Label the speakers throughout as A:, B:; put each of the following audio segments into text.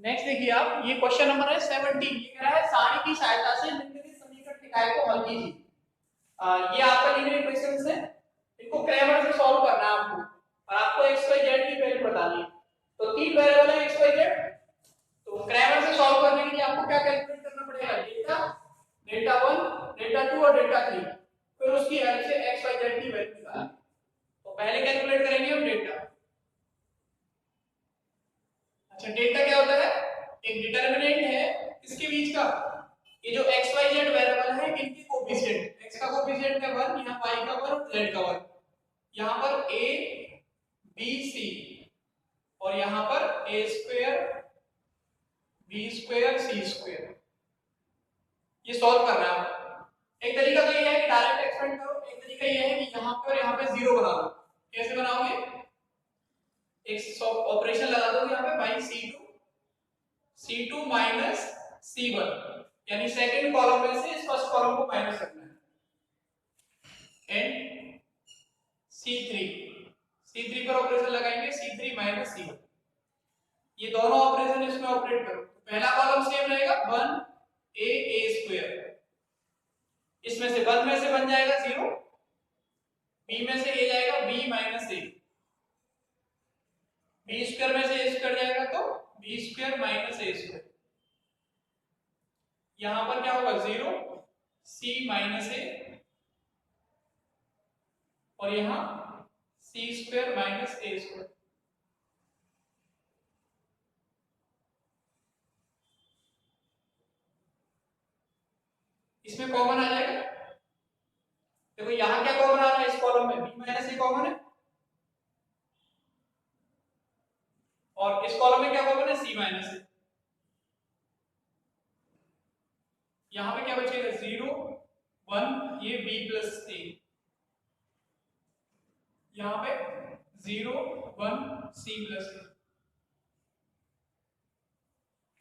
A: Next देखिए आप, ये क्वेश्चन नंबर है 17। ये कह रहा है सारी की सहायता से निम्नलिखित समीकरण निकाय को हल कीजिए। ये आपका लीनियर इक्वेशंस है, इनको क्रैमर से सॉल्व करना है आपको, और आपको एक्स वाई जेड की वैल्यू बतानी है। तो तीन वेरिएबल है एक्स वाई जेड, तो क्रैमर से सॉल्व करने के लिए आपको क्या कैलकुलेट करना पड़ेगा, डेल्टा, डेल्टा 1, डेल्टा 2 और डेल्टा 3, फिर उसकी हेल्प से एक्स वाई जेड की वैल्यू निकालनी। तो पहले कैलकुलेट करेंगे हम डेल्टा। अच्छा, डेल्टा क्या होता है, एक डिटरमिनेंट है इसके बीच का, ये जो एक्स वाई जेड वेरिएबल है इनके कोएफिशिएंट, एक्स का कोएफिशिएंट है 1, यहाँ y का 1 और z का 1, यहाँ पर a b c और यहाँ पर a square b square c square, ये सॉल्व करना है आपको। एक तरीका तो ये है कि डायरेक्ट एक्सपेंड करो, एक तरीका ये है कि यहाँ पे और यहाँ पे जीरो बना लो। कैसे बनाओगे, एक ऑपरेशन लगा दोगे यहाँ पे बाई c2 माइनस c1, यानी सेकंड कॉलम में से इस फर्स्ट कॉलम को माइनस करना है, एंड C3 पर ऑपरेशन लगाएंगे C3 माइनस C1, ये दोनों ऑपरेशन इसमें ऑपरेट करो। पहला कॉलम सेम रहेगा 1a स्क्वायर, इसमें से 1 में से बन जाएगा 0, b में से a जाएगा b minus a, b square में से a स्क्वायर जाएगा तो b square minus a square, यहां पर क्या होगा 0 c माइनस a और यहां c square minus a square. इसमें कॉमन आ जाएगा, देखो यहां क्या कॉमन आ रहा है, इस कॉलम में b माइनस a कॉमन है और इस कॉलम में क्या कॉमन है, c माइनस a। यहां पे क्या बचेगा 0 1, ये b प्लस a, यहां पे 0 1 c प्लस a।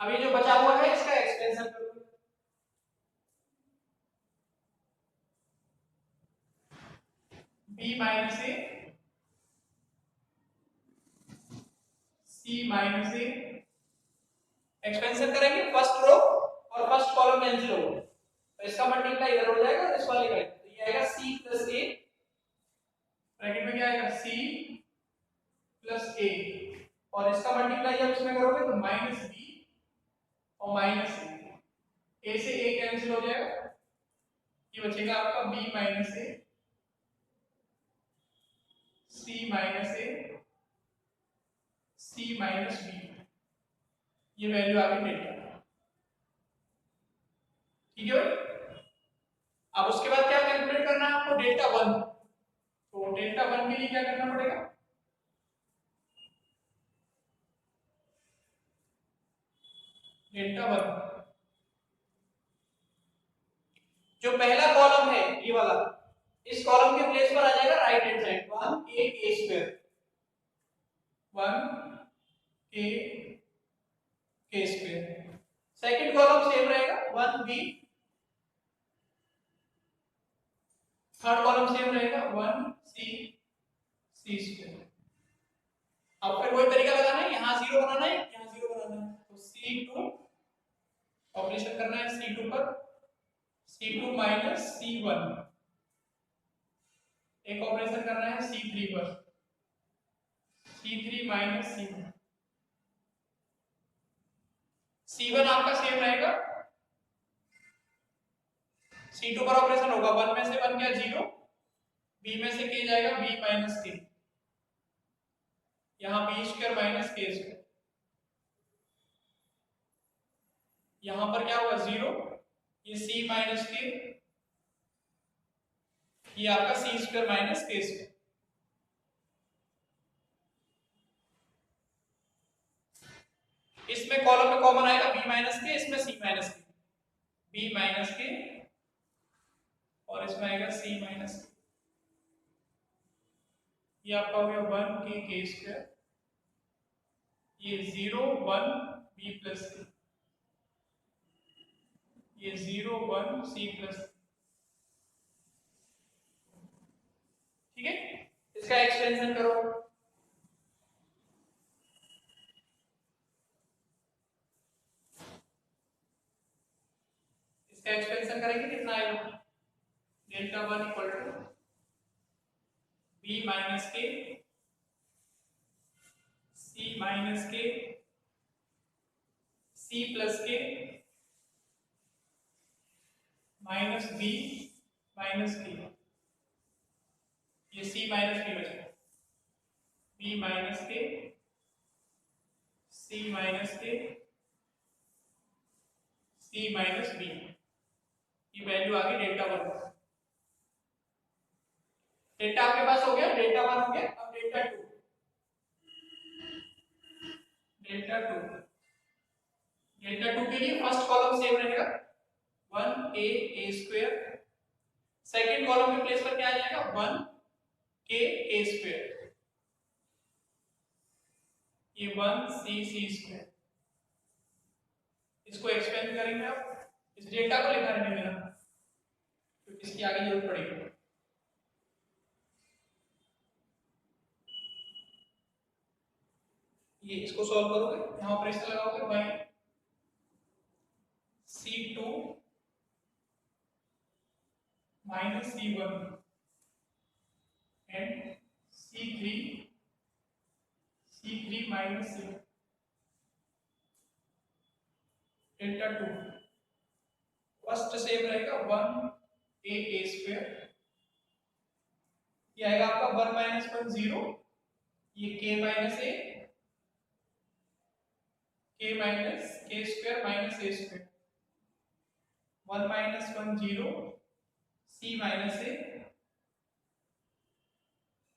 A: अब ये जो बचा हुआ है इसका एक्सटेंशन करो, b minus a c minus a, expansion करेंगे फर्स्ट रो और फर्स्ट कॉलम कैंसिल होगा, तो इसका मल्टीप्लाई इधर हो जाएगा और इस वाले का, तो ये आएगा c प्लस a, ब्रैकेट में क्या आएगा c प्लस a, और इसका मल्टीप्लाई जब इसमें करोगे तो माइनस b और माइनस a से a कैंसिल हो जाएगा, ये बचेगा आपका b minus a c minus a c minus b, ये वैल्यू आ गई डेल्टा। ठीक है भाई, अब उसके बाद क्या कैलकुलेट करना है आपको, डेल्टा 1। तो डेल्टा 1 के लिए क्या करना पड़ेगा, डेल्टा 1 जो पहला कॉलम है ये वाला, इस कॉलम के प्लेस पर आ जाएगा right hand side 1a square, 1a square. Second column same रहेगा 1b, थर्ड कॉलम सेम रहेगा 1c स्क्वायर। अब फिर वही तरीका लगाना है, यहाँ 0 बनाना है, यहाँ 0 बनाना है, तो c2 ऑपरेशन करना है c2 पर, c2 माइनस c1, एक ऑपरेशन करना है c3 पर, c3 माइनस c1, c1 आपका सेम रहेगा, c2 पर ऑपरेशन होगा 1 में से 1 गया 0, b में से k जाएगा b माइनस k, यहाँ b square minus k square, यहाँ पर क्या होगा 0, ये c माइनस k, ये आपका c square minus k square. इसमें कॉलम में कॉमन आएगा b माइनस k, इसमें c minus k, b minus k और इसमें आएगा c माइनस k, ये आपका हो गया 1k स्क्वायर, ये 0 1 b प्लस k, ये 0 1 c प्लस, ठीक है। इसका एक्सटेंशन करो, इसका एक्सपेंशन करेंगे कितना आएगा, delta 1 equal to b minus k c minus k c plus k minus b minus k, ये सी माइनस बी बचेगा, b minus k c minus k c minus b, ये वैल्यू आ गई डेल्टा 1। डेल्टा आपके पास हो गया, delta 1 हो गया। अब डेल्टा 2, डेल्टा 2, डेल्टा 2 के लिए फर्स्ट कॉलम सेम रहेगा 1a a square, second column के प्लेस पर क्या आ जाएगा 1k a स्क्वायर, ये 1c c स्क्वायर। इसको एक्सपेंड करेंगे, आप इस डेल्टा को लिखा रहने देना क्योंकि इसकी आगे जरूरत पड़ेगी। ये इसको सॉल्व करोगे, यहां ऑपरेशन लगाओगे by c2 minus c1 and c3 minus c, delta 2 first sem रहेगा 1a a स्क्वायर, ये आएगा आपका 1 माइनस 1 0, ये k minus a k minus k square minus a square, 1 minus 1 0 c minus a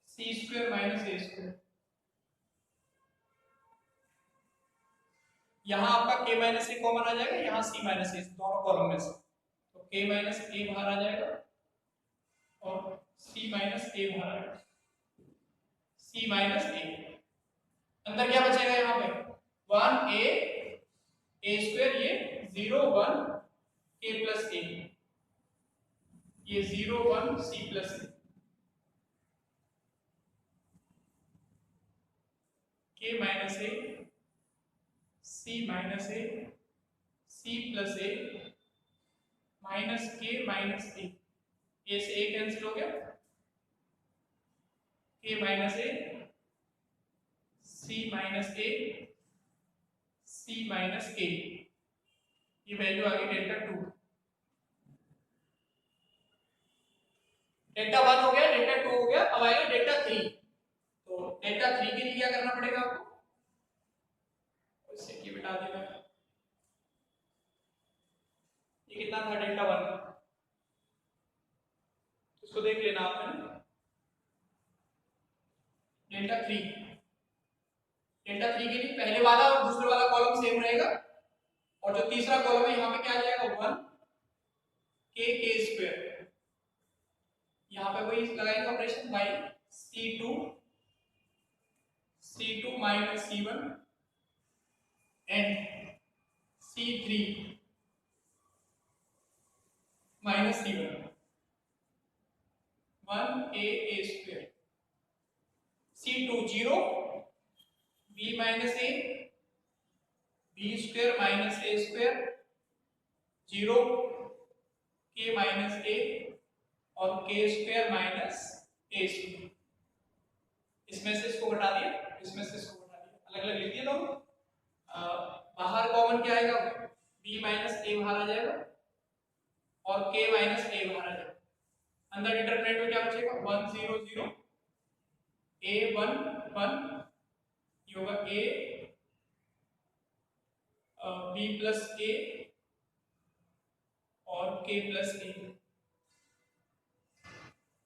A: c square minus a square. यहाँ आपका k minus ए common आ जाएगा, यहाँ c minus ए, दोनों कॉलम में से, तो k माइनस ए बाहर आ जाएगा और c माइनस ए बाहर आ जाएगा, c माइनस ए। अंदर क्या बचेगा यहाँ पे 1a a स्क्वायर, ये 0 1 k प्लस a, ये 0 1 c plus a, k minus a c minus a c plus a minus k minus a, a से ए कैंसिल हो गया, k minus a c minus a c minus k, ये value आ गई delta 2। Delta 1 हो गया, delta 2 हो गया, अब आएगा डेल्टा 3। तो डेल्टा 3 के लिए क्या करना पड़ेगा आपको, इससे ये बिठा देना, ये कितना था डेल्टा 1, इसको देख लेना आपने, डेल्टा 3, डेल्टा 3 के लिए पहले वाला और दूसरे वाला कॉलम सेम रहेगा, और जो तीसरा कॉलम है यहाँ पे क्या आ जाएगा 1 k स्क्वायर, यहाँ पे वही लगाएंगे operation by c2 minus c1 and c3 minus c1, 1a a square, c2 0 b minus a b square minus a square 0 k minus a और k square minus a square, इसमें से इसको घटा दिया, इसमें से इसको घटा दिया, अलग अलग लिख दिया दोनों। बाहर कॉमन क्या आएगा b माइनस a बाहर आ जाएगा और k माइनस a बाहर आ जाएगा, अंदर डिटरमिनेंट में क्या बचेगा 1 0 0 a 1 1, ये होगा a b प्लस a और k प्लस a,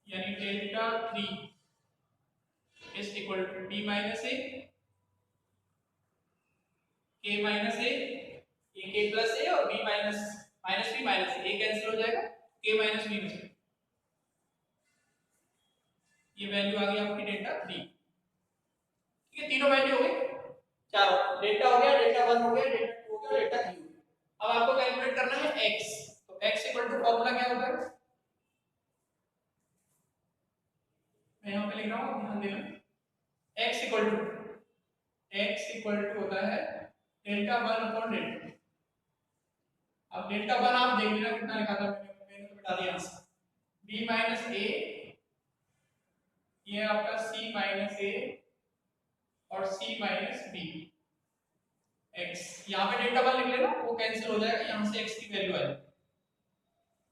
A: यानी delta 3 is equal to b minus a k minus a, ये k प्लस a और b minus minus b minus a cancel हो जाएगा, k माइनस b बचेगा, ये वैल्यू आ गई आपकी डेल्टा 3। ठीक है, तीनों वैल्यू हो गई, चारों, डेल्टा हो गया, डेल्टा 1 हो गया, डेल्टा 2 हो गया, डेल्टा 3 हो गया। अब आपको कैलकुलेट करना है x, तो x इक्वल टू फॉर्मूला क्या होता है, मैं यहाँ पे लिख रहा हूँ, ध्यान देना, x इक्वल टू होता है डेल्टा 1 अपॉन डेल्टा, अब डेल्टा वन आप देख लेना कितना लिखा था मैंने तो बता दिया आंसर b माइनस ए, ये आपका c माइनस ए और c माइनस बी x। यहाँ पे डेल्टा वन लिख लेना, वो कैंसिल हो जाएगा, यहाँ से x की वैल्यू आएगी,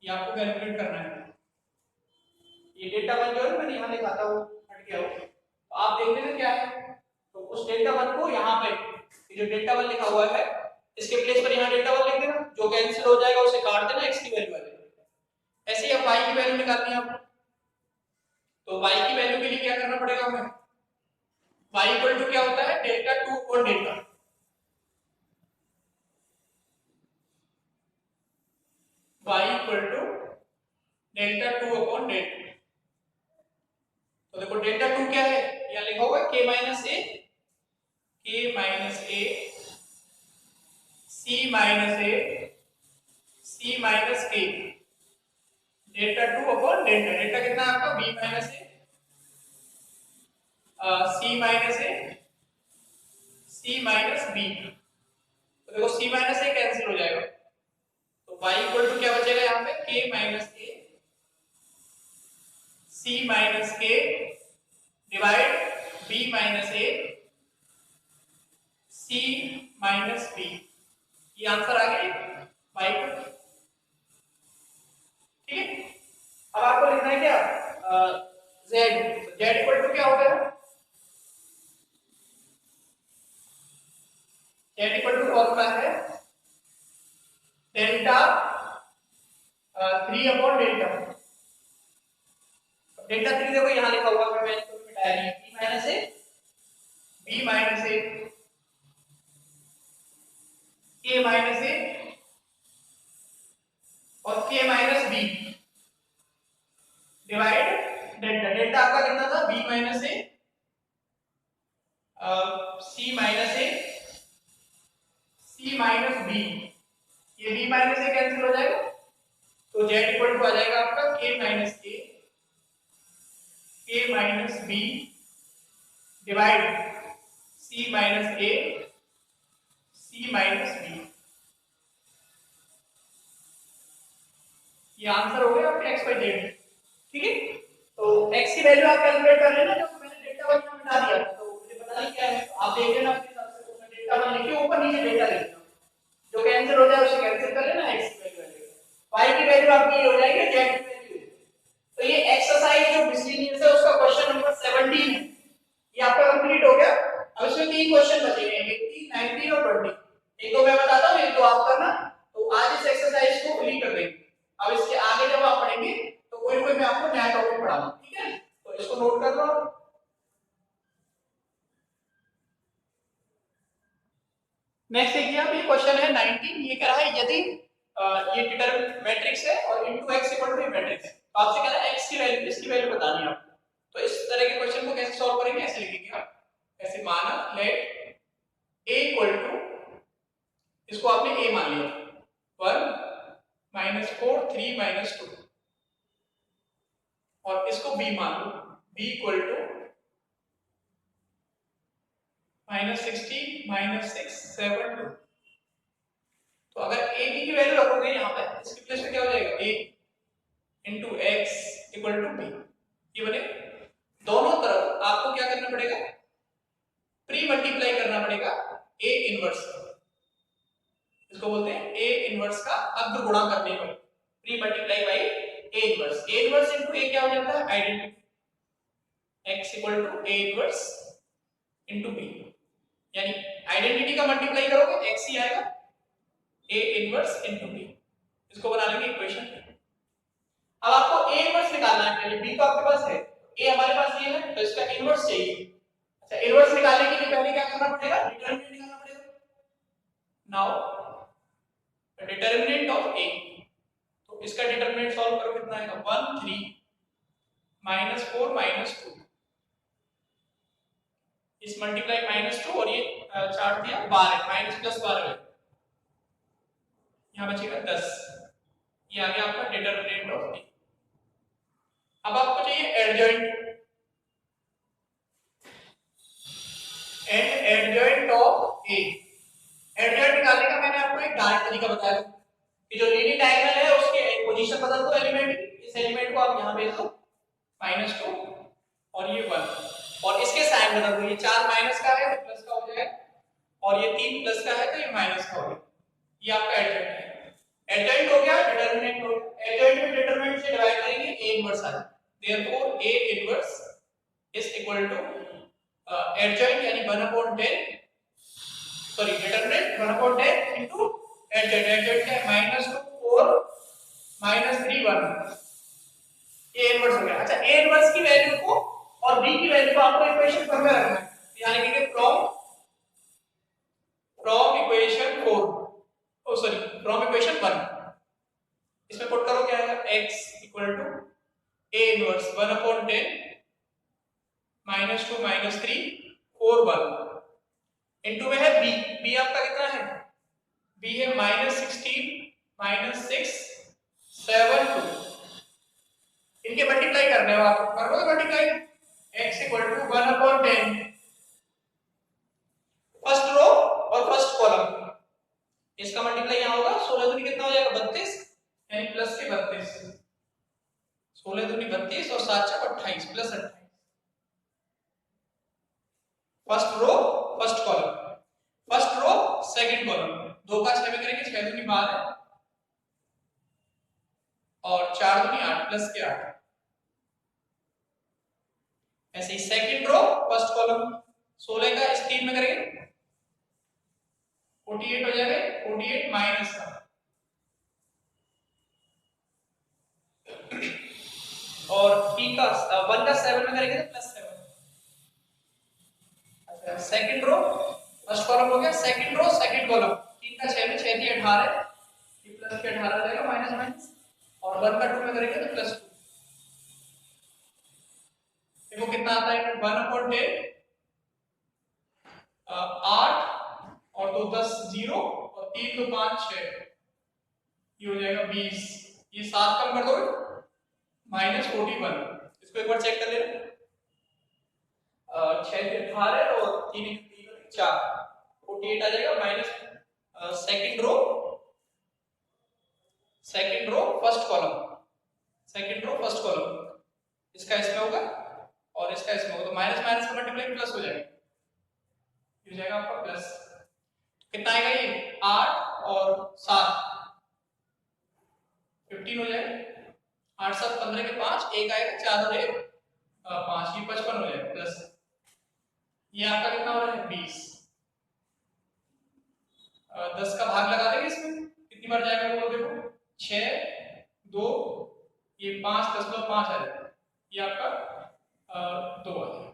A: ये आपको कैलकुलेट करना है। ये डेल्टा वन जो है मैंने यहाँ लिखा था वो हट गया हो, तो आप देख लेना क्या है। तो उस डेल्टा वन को यहाँ पे ये जो डेल्टा वन लिखा हुआ है इसके प्लेस पर यहाँ डेल्टा वन लिख देना, जो कैंसिल हो जाएगा उसे काट देना, x की वैल्यू आ जाएगी। ऐसे ही अब y की वैल्यू निकालनी है आपको, तो y की वैल्यू के लिए क्या करना पड़ेगा हमें, y इक्वल टू क्या होता है डेल्टा टू और delta, y equal to delta two upon delta. तो देखो डेल्टा टू क्या है, यहाँ लिखा हुआ है k minus A, k minus a, c minus a, c minus k, delta two upon delta, delta कितना है आपका b minus a, c minus a, c minus b। तो देखो c माइनस ए कैंसिल हो जाएगा, तो y इक्वल टू क्या बचेगा यहाँ पे k minus a, c minus k divide b minus a, c minus b। ये आंसर आ गया y इक्वल, ठीक है। अब आपको लिखना है क्या z, z इक्वल टू क्या होता है, z इक्वल टू फॉर्मूला है डेल्टा 3 अपॉन डेल्टा, डेल्टा 3 देखो यहाँ लिखा हुआ है, मैंने इसको मिटाया नहीं, b minus a, b minus a, k minus a और k minus b divide delta, delta आपका कितना था b minus a, c minus a, c minus b, ये b माइनस a कैंसिल हो जाएगा, तो z इक्वल टू आ जाएगा आपका k minus a, k minus b divide c minus a, c minus b। ये आंसर हो गया आपके x y z, ठीक है। तो x की वैल्यू आप कैलकुलेट कर लेना, जो मैंने डेल्टा वन यहाँ बता दिया, तो मुझे पता नहीं क्या है, आप देख लेना अपने हिसाब से, तो मैं डेल्टा वन लिखे ऊपर नीचे डेल्टा लिख देना, जो कैंसिल हो जाए उसे कैंसिल कर लेना, x की वैल्यू आ जाएगी, y की वैल्यू आपकी ये हो जाएगी z की वैल्यू। तो ये एक्सरसाइज जो मिसलिनियस है उसका क्वेश्चन नंबर 17 है, ये आपका कंप्लीट हो गया। अब इसमें तीन क्वेश्चन बचे हैं, 18, 19 और 20। एक तो मैं बताता हूँ, एक तो आप करना, तो आज इस एक्सरसाइज को फिनिश कर देंगे। अब इसके आगे जब आप पढ़ेंगे तो कोई कोई मैं आपको नया टॉपिक पढ़ाऊंगा, ठीक है, तो इसको नोट कर लो। नेक्स्ट देखिए आप, ये क्वेश्चन है 19, ये कह रहा है यदि ये डिटरमिनेंट मैट्रिक्स है और into x equal to matrix है, तो आपसे कह रहा है x की वैल्यू, इसकी वैल्यू बतानी है आपको। तो इस तरह के क्वेश्चन को कैसे सॉल्व करेंगे, ऐसे लिखेंगे आप, ऐसे माना लेट a इक्वल टू, इसको आपने a मान लिया 1 -4 3 -2, और इसको b मान लो, b इक्वल टू -16 -6 7 2। तो अगर a b की वैल्यू रखोगे यहाँ पे, इसके प्लेस पे क्या हो जाएगा a into x equal to b, ये बने। दोनों तरफ आपको क्या करना पड़ेगा, प्री मल्टीप्लाई करना पड़ेगा a इनवर्स का, इसको बोलते हैं a इनवर्स का अग्र गुणा करने पर, pre multiply by a inverse. a inverse into a क्या हो जाता है identity, x equal to a inverse into b, यानी आइडेंटिटी का मल्टीप्लाई करोगे x ही आएगा, a इनवर्स इनटू b, इसको बना लेंगे इक्वेशन। अब आपको a इनवर्स निकालना है, पहले b तो आपके पास है, a हमारे पास ये है, तो इसका इनवर्स चाहिए। अच्छा, इनवर्स निकालने के लिए पहले क्या करना पड़ेगा, डिटरमिनेंट निकालना पड़ेगा। नाउ डिटरमिनेंट ऑफ a, तो इसका डिटरमिनेंट सॉल्व करो, कितना आएगा 1 3 -4 -2, इस मल्टीप्लाई -2 और ये 4 दिया 12, माइनस प्लस 12 है, यहाँ बचेगा 10, ये आ गया आपका डिटरमिनेंट ऑफ a। अब आपको चाहिए adjoint, adjoint of a। Adjoint निकालने का मैंने आपको एक डायरेक्ट तरीका बताया, कि जो लीडिंग डायगोनल है उसके पोजीशन बदल दो एलिमेंट की, इस एलिमेंट को आप यहाँ भेज दो -2 और ये 1 और इसके साइन बदल दो, ये 4 माइनस का है तो प्लस का हो जाएगा और ये 3 प्लस का है तो ये माइनस का हो जाएगा। ये आपका एडजॉइंट है। एडजॉइंट हो गया, डिटरमिनेंट हो गया। एडजॉइंट में डिटरमिनेंट से डिवाइड करेंगे A इनवर्स आ जाएगा। Therefore A inverse is equal to adjoint यानी 1/10, sorry determinant 1/10 into adjoint. Adjoint क्या है -2 4 -3 1, A इनवर्स हो गया। अच्छा A इनवर्स की वैल्यू को और B की वैल्यू को आपको इक्वेशन 4 में रखना है, यानी कि from equation 4, oh sorry from equation 1, इसमें पुट करो क्या आएगा x equal to A inverse 1/10 -2 -3 4 1 into में है b, b आपका कितना है, b है -16 -6 7 2, इनके मल्टीप्लाई करने हो आप, करोगे multiply x equal to 1/10 first row और फर्स्ट कॉलम, इसका मल्टीप्लाई यहां होगा 16 दूनी कितना हो जाएगा 32 यानी प्लस के 32, 16 दूनी 32 और 7 चौक 28 plus 28, first row first column, first row second column, 2 का 6 में करेंगे 6 दूनी 12 और 4 दूनी 8 प्लस के 8, ऐसे ही सेकंड रो फर्स्ट कॉलम 16 का इस 3 में करेंगे 48 हो जाएगा, 48 माइनस का और p का 1 का 7 में करेंगे तो प्लस 7। अच्छा सेकंड रो फर्स्ट कॉलम हो गया, सेकंड रो सेकंड कॉलम 3 का 6 में 6 × 18 ये प्लस के 18 रहेगा माइनस माइनस और 1 का 2 में करेंगे तो प्लस 2, देखो कितना आता है 1/10 8 और 2 10 0 और 3 2 5 6, ये हो जाएगा 20, ये 7 कम कर दोगे -41, इसको एक बार चेक कर लेना 6 से 18 और 3 4 48 आ जाएगा minus second row first column, second row first column, इसका इसमें होगा और इसका इसमें होगा तो माइनस माइनस का मल्टीप्लाई प्लस हो जाएगा, ये हो जाएगा आपका प्लस, कितना आएगा ये 8 और 7 15 हो जाएगा, 8 7 15 के 5 एक आएगा 4 और 1 5 ये 55 हो जाएगा प्लस, ये आपका कितना हो रहा है 20, 10 का भाग लगा देंगे इसमें कितनी बार जाएगा वो देखो 6 2 ये 5 10 + 5 आ जाएगा, ये आपका 2 आ जाएगा,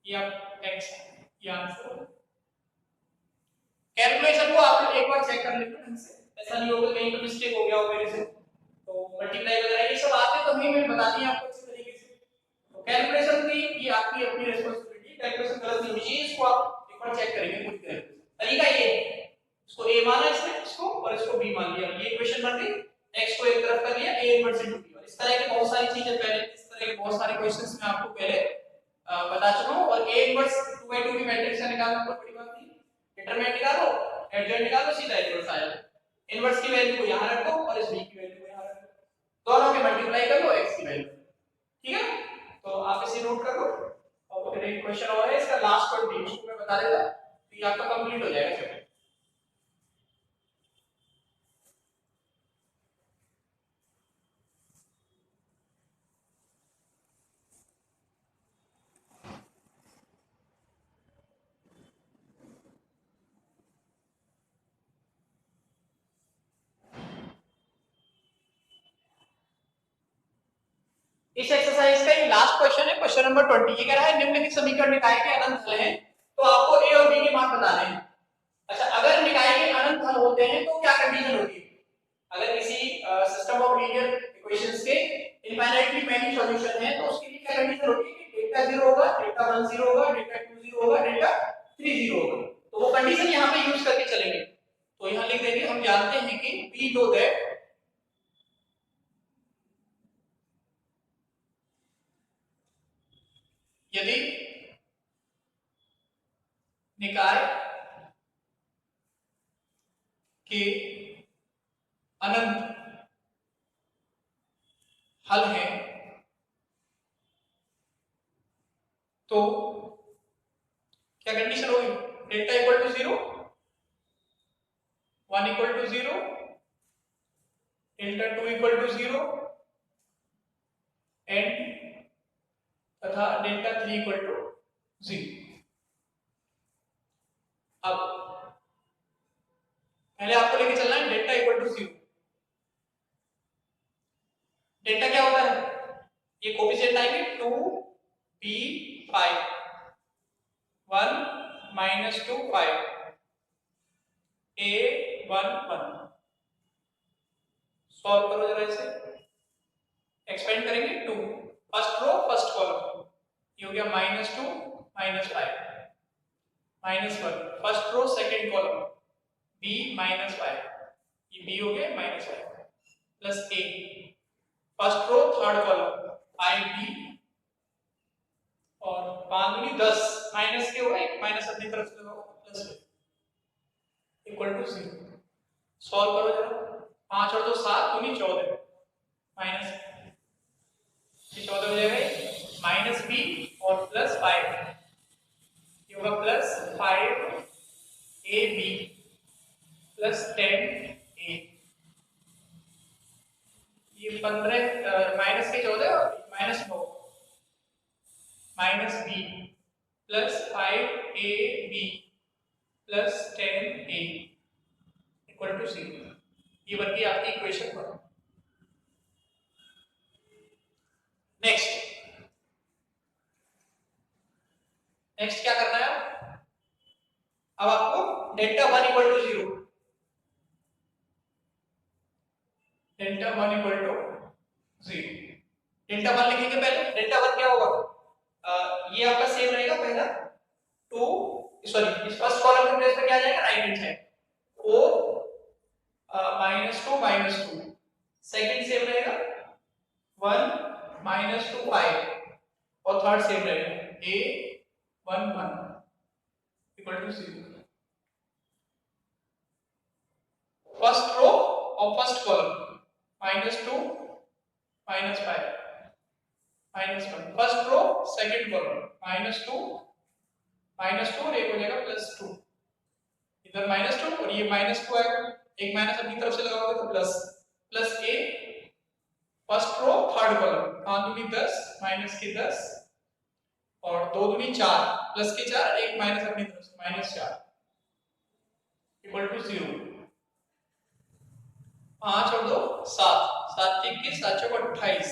A: ये आप x ये आंसर। कैलकुलेशन को आप एक बार चेक कर लेना ढंग से, ऐसा नहीं होगा कहीं पे मिस्टेक हो गया हो मेरे से, तो मल्टीप्लाई वगैरह ये सब आते तो नहीं, मैं बता दी आपको अच्छी तरीके से, तो कैलकुलेशन की ये आपकी अपनी रिस्पांसिबिलिटी, कैलकुलेशन गलत नहीं होनी चाहिए, इसको आप एक बार चेक करेंगे पूरी तरह से। तरीका ये है, इसको a माना इसने इसको और इसको b मान लिया, ये इक्वेशन बन गई, x को एक तरफ कर लिया a इनवर्स इनटू b, इस तरह की बहुत सारी चीजें पहले, इस तरह के बहुत सारे क्वेश्चंस मैं आपको पहले बता चुका हूं, और a इनवर्स 2/2 की मैट्रिक्स से निकालना बहुत बड़ी बात नहीं, डिटरमिनेंट निकालो एडजॉइंट निकालो सीधा इनवर्स आ जाएगा, इनवर्स की वैल्यू को यहां रखो और इस b की वैल्यू को यहां रखो, दोनों के मल्टीप्लाई कर लो x की वैल्यू, ठीक है, तो आप इसे नोट कर लो, और फिर एक क्वेश्चन और है इसका लास्ट 20 उसको मैं बता देता, तो ये आपका कंप्लीट हो जाएगा चैप्टर। इस एक्सरसाइज का ये लास्ट क्वेश्चन है, क्वेश्चन नंबर 20, ये कह रहा है निम्नलिखित समीकरण निकाय के अनंत हल हैं, तो आपको a और b के मान बताने हैं। अच्छा अगर निकाय के अनंत हल होते हैं तो क्या कंडीशन होती है, अगर किसी सिस्टम ऑफ लीनियर इक्वेशंस के इनफाइनाइटली मेनी सॉल्यूशन है तो उसके लिए क्या कंडीशन होती है कि डेल्टा 0 होगा, डेल्टा 1 0 होगा, डेल्टा 2 0 होगा, डेल्टा 3 0 होगा, तो वो कंडीशन यहां पे यूज करके चलेंगे, तो यहां लिख देंगे हम जानते हैं कि we know that यदि निकाय के अनंत हल है तो क्या कंडीशन होगी? Delta equal to 0, 1 equal to 0, delta 2 equal to 0 and तथा डेल्टा 3 इक्वल टू 0। अब पहले आपको लेके चलना है डेल्टा इक्वल टू 0। डेल्टा क्या होता है? ये कोफिशिएंट आएंगे 2 b 5 1 -2 5 a 1 1। सॉल्व करो जरा इसे, एक्सपेंड करेंगे 2 फर्स्ट रो फर्स्ट कॉलम, ये हो गया -2 -5 -1 first row second column b -5, ये b हो गया -5 plus a first row third column ib और 5 दूनी 10 माइनस के होगा, एक माइनस अपनी तरफ से लगाओ प्लस इक्वल टू 0। सॉल्व करो जरा, 5 और 2 7 दूनी 14 माइनस ये 14 हो जाएगा माइनस b और प्लस 5, ये होगा प्लस 5 ab प्लस 10a, ये 15 माइनस के 14 और minus 9 minus b plus 5ab plus 10a equal to 0। ये बन गई आपकी इक्वेशन 1। नेक्स्ट क्या करना है? अब आपको delta 1 equal to 0, delta 1 equal to 0, delta 1 लिखेंगे पहले। डेल्टा 1 क्या होगा? ये आपका सेम रहेगा पहला 2 सॉरी इस फर्स्ट कॉलम के प्लेस पे क्या आ जाएगा? Right hand side 4 -2 second same रहेगा 1 -2 5 और थर्ड सेम रहेगा a 1 1 equal to 0। First row और first column -2 -5 -1 first row second column -2 और एक हो जाएगा +2, इधर -2 और ये -2 आएगा, एक माइनस अपनी तरफ से लगाओगे तो plus a first row third column 5 दूनी 10 माइनस के 10 और 2 दूनी 4 प्लस के 4 एक माइनस अपनी तरफ से -4 इक्वल टू 0। 5 और 2 7 7 के 7 चौक 28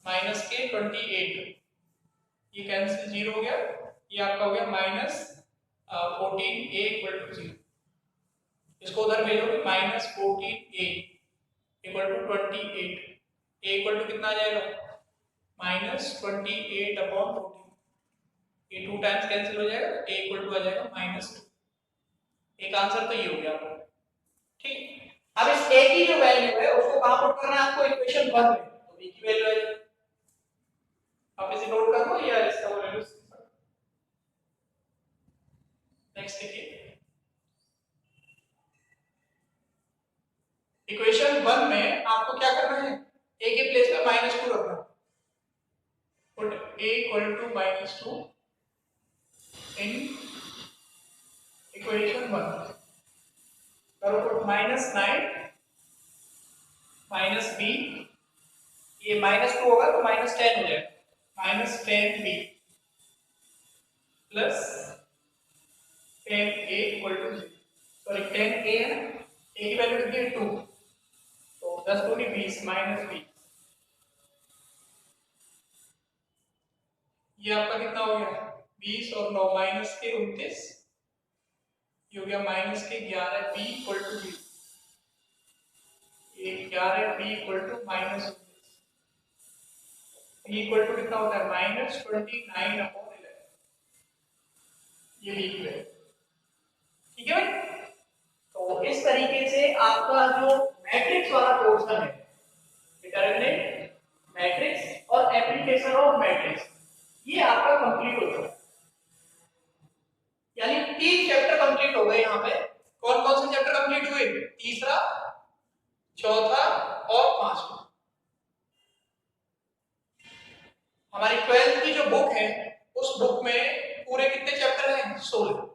A: माइनस के 28, ये कैंसिल 0 हो गया, ये आपका हो गया -14a इक्वल टू 0। इसको उधर भेजोगे -14a equal to 28, a equal to कितना आ जाएगा? -28 अपॉन 14, ये 2 टाइम्स कैंसिल हो जाएगा, a इक्वल टू आ जाएगा -2। एक आंसर तो ये हो गया। ठीक, अब इस a की जो वैल्यू है उसको कहां पुट करना है आपको? इक्वेशन 1 में, तो b की वैल्यू है, आप इसे नोट कर लो या इसका वैल्यू। नेक्स्ट देखिए, इक्वेशन 1 में आपको क्या करना है? a के प्लेस पे -2 रखना, put a equal to -2 in equation 1, करो पुट -9 -b, ये -2 होगा तो -10 हो जाएगा, -10b plus 10a equal to 0, sorry 10a है ना, a की वैल्यू कितनी है? 2, तो 10 दूनी 20 -20, ये आपका कितना हो गया? 20 और 9 माइनस के 29, ये हो गया -11 b इक्वल टू 0, ये 11 b equal to -19, b equal to कितना होता है? -29 अपॉन 11, ये b की वैल्यू। ठीक है भाई, तो इस तरीके से आपका जो मैट्रिक्स वाला पोर्शन है, डिटरमिनेंट, मैट्रिक्स और एप्लीकेशन ऑफ मैट्रिक्स, ये आपका कंप्लीट हो गया। यानी 3 चैप्टर कंप्लीट हो गए। यहाँ पे कौन कौन से चैप्टर कंप्लीट हुए? तीसरा, चौथा और पांचवा। हमारी 12th की जो बुक है उस बुक में पूरे कितने चैप्टर हैं? 16।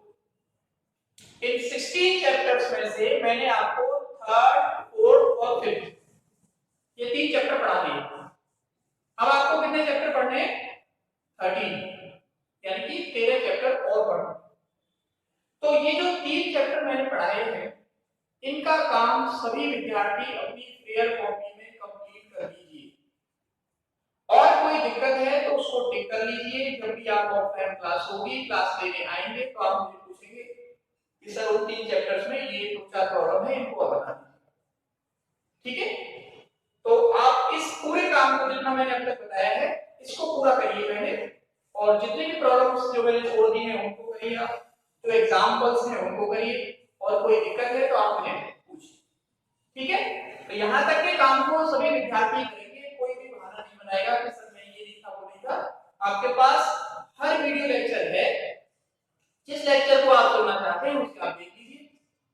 A: इन 16 चैप्टर्स में से मैंने आपको थर्ड, फोर्थ और फिफ्थ ये 3 चैप्टर पढ़ा दिए। अब आपको कितने चैप्टर पढ़ने हैं? 13, यानी कि 13 चैप्टर और पढ़ना। तो ये जो 3 चैप्टर मैंने पढ़ाए हैं इनका काम सभी विद्यार्थी अपनी फेयर कॉपी में कंप्लीट कर लीजिए, और कोई दिक्कत है तो उसको टिक कर लीजिए। जब भी आप ऑफलाइन क्लास होगी, क्लास लेने आएंगे तो आप मुझे पूछेंगे कि सर उन 3 चैप्टर्स में ये 2-4 प्रॉब्लम है, इनको और बता दीजिए। ठीक है, तो आप इस पूरे काम को जितना मैंने अब तक बताया है इसको पूरा करिए पहले, और जितने भी प्रॉब्लम्स जो मैंने छोड़ दी हैं उनको करिए, आप जो एग्जांपल्स हैं उनको करिए, और कोई दिक्कत है तो आप मुझे पूछिए। ठीक है, तो यहाँ तक के काम को सभी विद्यार्थी करेंगे, कोई भी बहाना नहीं बनाएगा कि सर मैं ये नहीं था वो नहीं था। आपके पास हर वीडियो लेक्चर है, जिस लेक्चर को आप सुनना चाहते हैं उसका आप देख लीजिए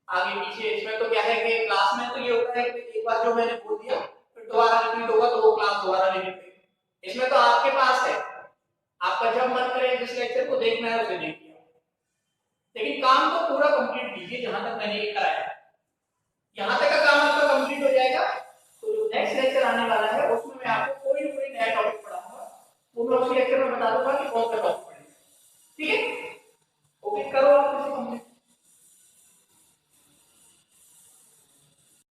A: आगे पीछे। इसमें तो क्या है कि क्लास में तो ये होता है कि एक बार जो मैंने बोल दिया फिर दोबारा रिपीट होगा तो वो क्लास दोबारा रिपीट करेंगे। इसमें तो आपके पास है, आपका जब मन करे जिस लेक्चर को देखना है उसे देखिए, लेकिन काम तो पूरा कंप्लीट कीजिए जहां तक मैंने ये कराया है। यहां तक का काम आपका कंप्लीट हो जाएगा तो जो नेक्स्ट लेक्चर आने वाला है उसमें मैं आपको कोई ना कोई नया टॉपिक पढ़ाऊंगा, वो मैं उसी लेक्चर में बता दूंगा कि कौन सा टॉपिक